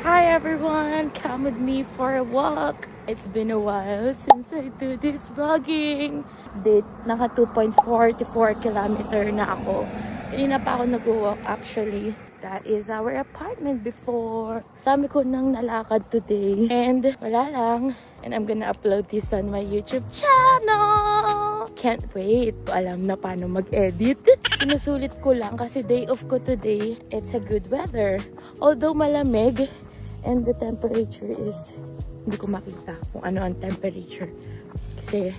Hi everyone! Come with me for a walk. It's been a while since I do this vlogging. Naka 2.44 kilometer na ako. Kanina pa ako nag-walk actually. That is our apartment before. Dami ko nang nalakad today. And wala lang. And I'm gonna upload this on my YouTube channel. Can't wait. Alam na paano mag-edit. Sinusulit ko lang kasi day off ko today. It's a good weather. Although malamig. And the temperature is... Hindi ko makita kung ano ang temperature. Kasi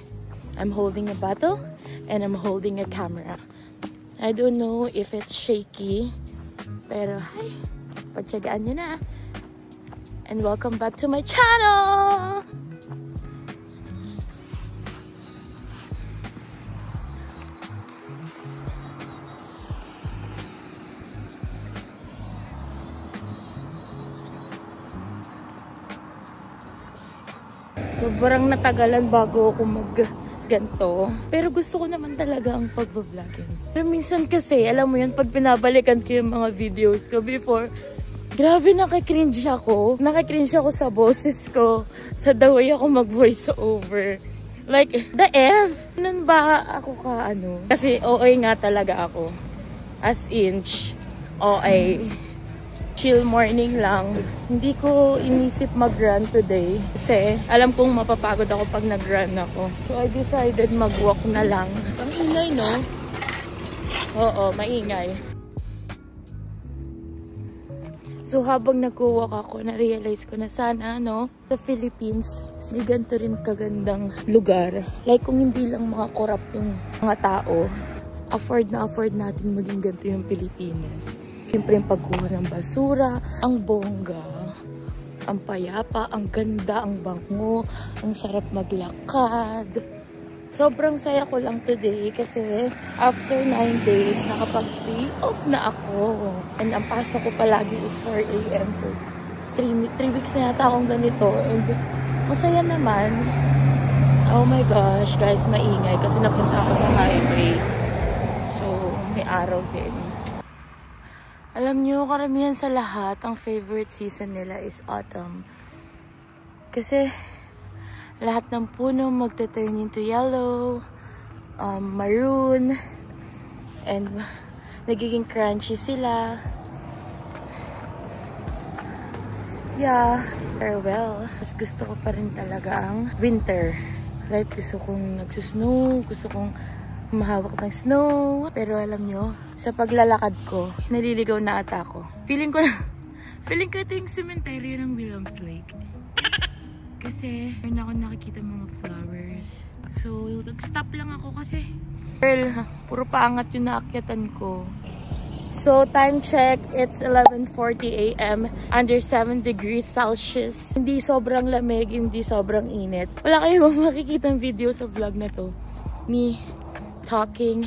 I'm holding a bottle and I'm holding a camera. I don't know if it's shaky. Pero hi, pagtsagaan nyo na. And welcome back to my channel! Sobrang natagalan bago ako mag-ganto. Pero gusto ko naman talaga ang pag-vlogging. Pero minsan kasi, alam mo yun, pag pinabalikan ko yung mga videos ko before, grabe nakikringe ako. Nakikringe ako sa boses ko, sa the way ako mag-voice over. Like, the F! Nun ba ako ka ano? Kasi OA nga talaga ako. As in, OA. Chill morning lang. Hindi ko inisip mag-run today. Kasi alam kong mapapagod ako pag nag-run ako. So I decided mag-walk na lang. Ang ingay, no? Oo, maingay. So habang nag-walk ako, na-realize ko na sana, no? Sa Philippines, may ganito rin kagandang lugar. Like kung hindi lang mga corrupt yung mga tao, afford natin maging ganito yung Pilipinas. Siyempre yung pagkuha ng basura, ang bongga, ang payapa, ang ganda, ang bango, ang sarap maglakad. Sobrang saya ko lang today kasi after 9 days, nakapag-day off na ako. And ang pasok ko palagi is 4 AM for 3 weeks na yata akong ganito. And masaya naman. Oh my gosh, guys, maingay kasi napunta ako sa highway. So, may araw din. Alam nyo, karamihan sa lahat, ang favorite season nila is autumn. Kasi lahat ng puno magta-turn into yellow, maroon, and nagiging crunchy sila. Yeah, farewell. Mas gusto ko pa rin talaga ang winter. Like, gusto kong nagsusnow, gusto kong mahawak ng snow. Pero alam nyo, sa paglalakad ko, naliligaw na ata ako. Feeling ko ito yung cemetery ng Williams Lake. Kasi, meron ako nakikita mga flowers. So, nag-stop lang ako kasi, girl, puro paangat yung naakyatan ko. So, time check, it's 11:40 AM, under 7 degrees Celsius. Hindi sobrang lamig, hindi sobrang init. Wala kayong makikita video sa vlog na to. Me talking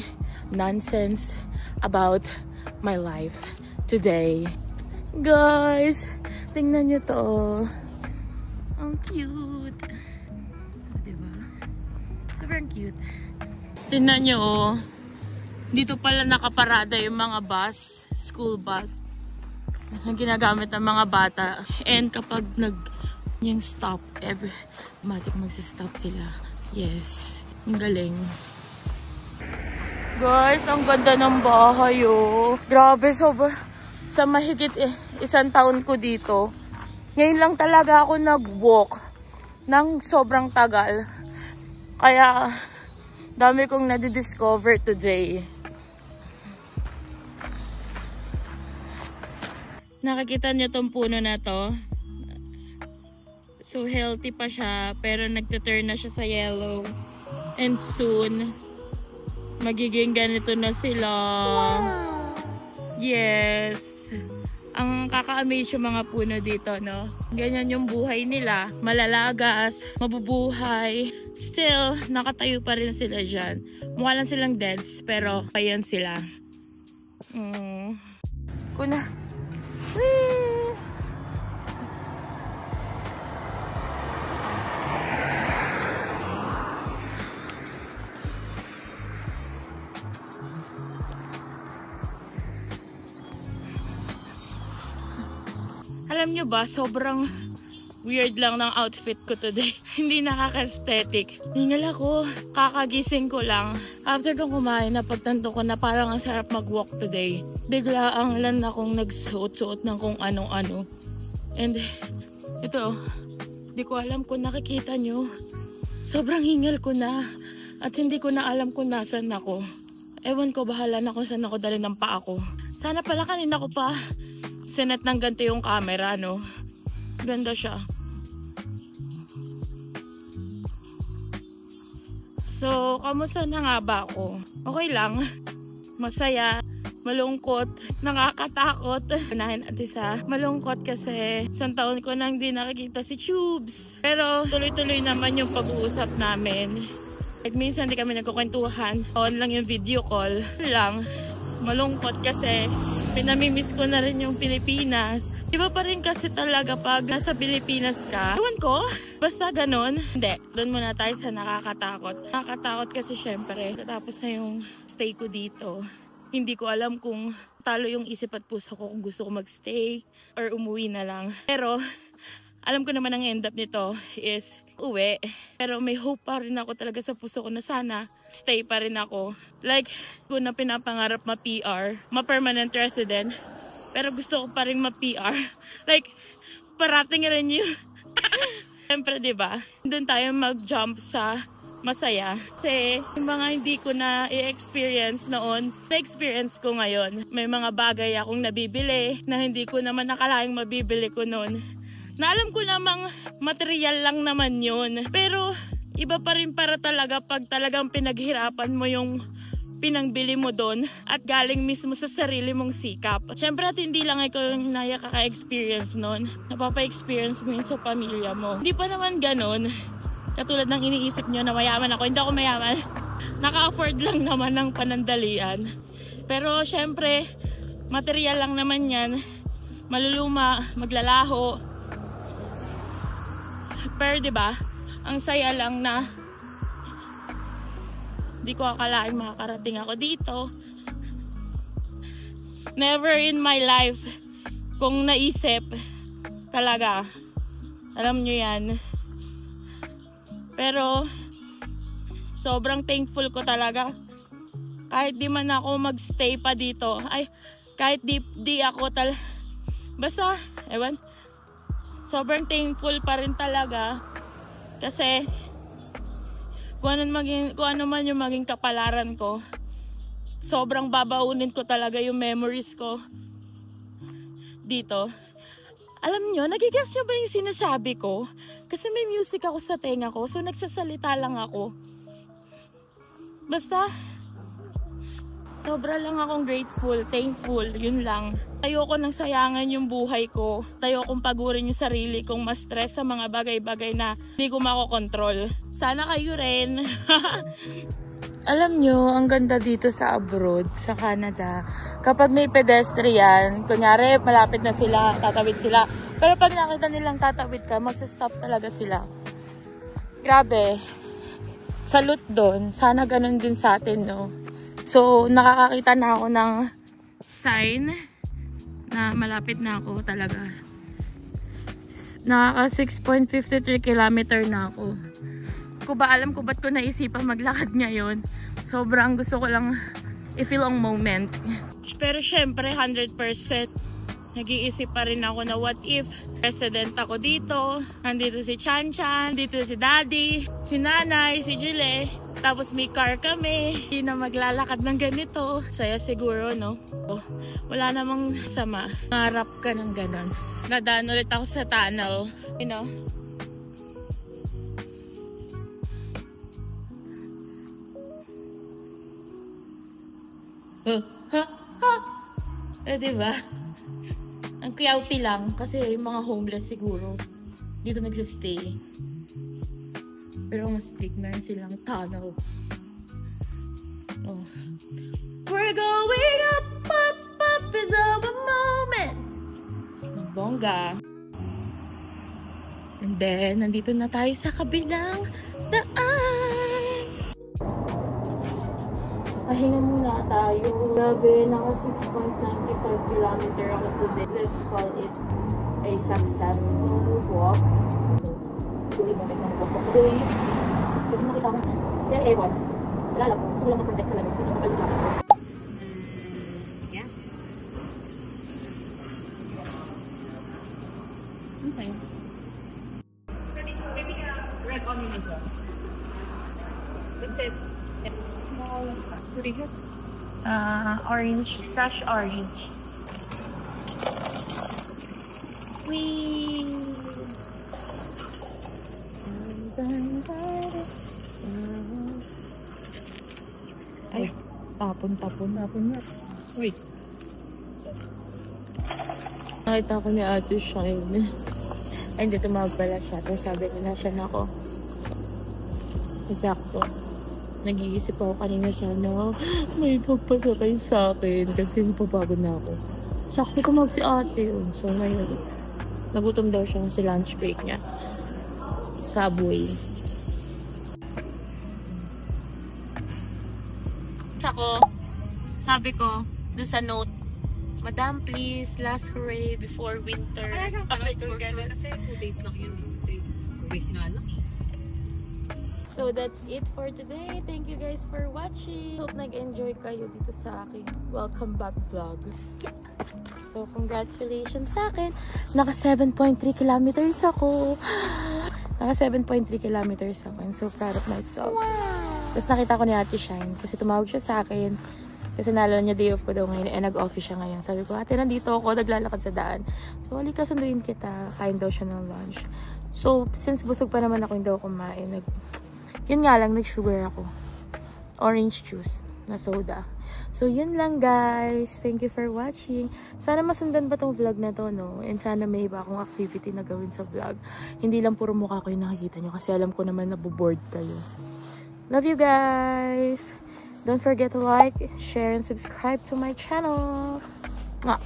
nonsense about my life today. Guys, tingnan nyo to. Ang cute. Diba? Sobrang cute. Tingnan nyo, oh. Dito pala nakaparada yung mga bus, school bus. Ang ginagamit ng mga bata. And kapag yung stop, automatic magsistop sila. Yes. Ang galing. Guys, ang ganda ng bahay, oh. Grabe, sa mahigit isang taon ko dito. Ngayon lang talaga ako nag-walk ng sobrang tagal. Kaya, dami kong nadidiscover today. Nakikita niyo tong puno na to? So, healthy pa siya, pero nagtuturn na siya sa yellow. And soon, magiging ganito na sila. Wow. Yes. Ang kaka-amaze yung mga puno dito, no? Ganyan yung buhay nila. Malalagas, mabubuhay. Still, nakatayo pa rin sila dyan. Mukha lang silang deads, pero ayan sila. Kuna. Whee! Alam nyo ba, sobrang weird lang ng outfit ko today. Hindi nakaka-aesthetic. Hingal ako. Kakagising ko lang. After kong kumain, napagtanto ko na parang ang sarap mag-walk today. Bigla ang lan akong nagsuot-suot ng kung anong-ano. And ito, di ko alam kung nakikita nyo. Sobrang hingal ko na. At hindi ko na alam kung nasan ako. Ewan ko, bahala na kung saan ako dali ng paa ko. Sana pala kanina ko pa sinet ng ganito yung camera, no? Ganda siya. So, kamusta na nga ba ako? Okay lang. Masaya. Malungkot. Nakakatakot. Unahin at isa. Malungkot kasi isang taon ko nang di nakikita si Tubes. Pero tuloy-tuloy naman yung pag-uusap namin. Like, minsan di kami nagkukwentuhan. On lang yung video call. Lang. Malungkot kasi pinamimiss ko na rin yung Pilipinas. Iba pa rin kasi talaga pag nasa Pilipinas ka. Ewan ko, basta ganun. Hindi, doon muna tayo sa nakakatakot. Nakakatakot kasi syempre, tapos na yung stay ko dito. Hindi ko alam kung talo yung isip at puso ko kung gusto ko magstay or umuwi na lang. Pero, alam ko naman ang end up nito is uwi. Pero may hope pa rin ako talaga sa puso ko na sana stay pa rin ako. Like, kung na pinapangarap ma-PR, ma-permanent resident, pero gusto ko pa rin ma-PR. Like, parating rin yun. Siyempre, diba? Doon tayo mag-jump sa masaya. Kasi, yung mga hindi ko na i-experience noon, na-experience ko ngayon. May mga bagay akong nabibili na hindi ko naman nakalaing mabibili ko noon. Na alam ko namang material lang naman yun. Pero, iba pa rin para talaga pag talagang pinaghirapan mo yung pinangbili mo doon at galing mismo sa sarili mong sikap. Siyempre at hindi lang ikaw yung nakaka-experience noon. Napapa-experience mo yun sa pamilya mo. Hindi pa naman ganon. Katulad ng iniisip nyo na mayaman ako. Hindi ako mayaman. Naka-afford lang naman ng panandalian. Pero siyempre, material lang naman yan. Maluluma, maglalaho. Pero diba, ang saya lang na di ko akalain makakarating ako dito. Never in my life kung naisip talaga. Alam nyo yan. Pero sobrang thankful ko talaga. Kahit di man ako magstay pa dito. Ay, kahit di ako basta, ewan. Sobrang thankful pa rin talaga. Kasi kung ano man yung maging kapalaran ko, sobrang babaunin ko talaga yung memories ko dito. Alam nyo, nagigets nyo ba yung sinasabi ko? Kasi may music ako sa tenga ko, so nagsasalita lang ako. Basta, sobra lang akong grateful, thankful, yun lang. Ayoko nang sayangan yung buhay ko. Ayokong pagurin yung sarili kong ma-stress sa mga bagay-bagay na hindi ko makokontrol. Sana kayo rin. Alam nyo, ang ganda dito sa abroad, sa Canada. Kapag may pedestrian, kunyari malapit na sila, tatawid sila. Pero pag nakita nilang tatawid ka, magsa-stop talaga sila. Grabe. Salute doon. Sana ganun din sa atin, no? So, nakakakita na ako ng sign na malapit na ako talaga. Nakaka 6.53 kilometer na ako. Ko ba alam ko ba't ko naisipan maglakad ngayon? Sobrang gusto ko lang i-feel ang moment. Pero syempre 100% nag-iisip pa rin ako na what if resident ako dito, nandito si Chan-Chan, dito si Daddy, si Nanay, si Jule, tapos may car kami, hindi na maglalakad ng ganito. Saya siguro, no? Wala namang sama. Nangarap ka ng ganon. Dadaan ulit ako sa tunnel, you know? Diba? Ang cloudy lang kasi yung mga homeless siguro dito nagsistay. Pero ang stick, meron silang tunnel. Oh. We're going up, up, up is our moment. Bongga. And then, nandito na tayo sa kabilang daan. Pahinga muna tayo. Grabe, naka 6.95 kilometer ako today. Let's call it a successful walk. So, tuloy mo na walk today. Kasi nakita ko, kaya ewan. Wala lang po. Gusto ko lang ma-protect sa lamig. Kasi kapalito lang ako. Yeah. Ano sa'yo? Maybe red onion as well. That's it. Small. What do you have? Orange. Fresh orange. Wee! Ay, tapon nga. Wait. Nakita ko ni Ate Shine. Ay, hindi, tumawag pala siya. Tapos sabi niya, nasaan ako? Exacto. Nag-iisip ako kanina sana, may pagpasakay sa akin kasi napapagod na ako. Sakto tumawag si ate. So, ngayon, nagutom daw siya kasi lunch break niya. Subway. Ako, sabi ko, doon sa note, Madam, please, last hooray before winter. Ay, kasi 2 days lang yun. 2 days nga lang. So that's it for today. Thank you guys for watching. Hope nag-enjoy kayo dito sa aking welcome back vlog. So congratulations sa akin. Naka 7.3 kilometers ako. Naka 7.3 kilometers ako. I'm so proud of myself. Wow. Tapos nakita ko ni Ate Shine kasi tumawag siya sa akin. Kasi naalala niya day off ko daw ngayon. Nag-office siya ngayon. Sabi ko, ate, nandito ako. Naglalakad sa daan. So, halika, sunduin kita. Kain daw siya ng lunch. So, since busog pa naman ako, hindi ako kumain. Yun nga lang, nag-sugar ako. Orange juice na soda. So, yun lang guys. Thank you for watching. Sana masundan pa tong vlog na to, no? And sana may iba akong activity na gawin sa vlog. Hindi lang puro mukha ko yung nakikita nyo. Kasi alam ko naman na bored kayo. Love you guys! Don't forget to like, share, and subscribe to my channel. Mwah!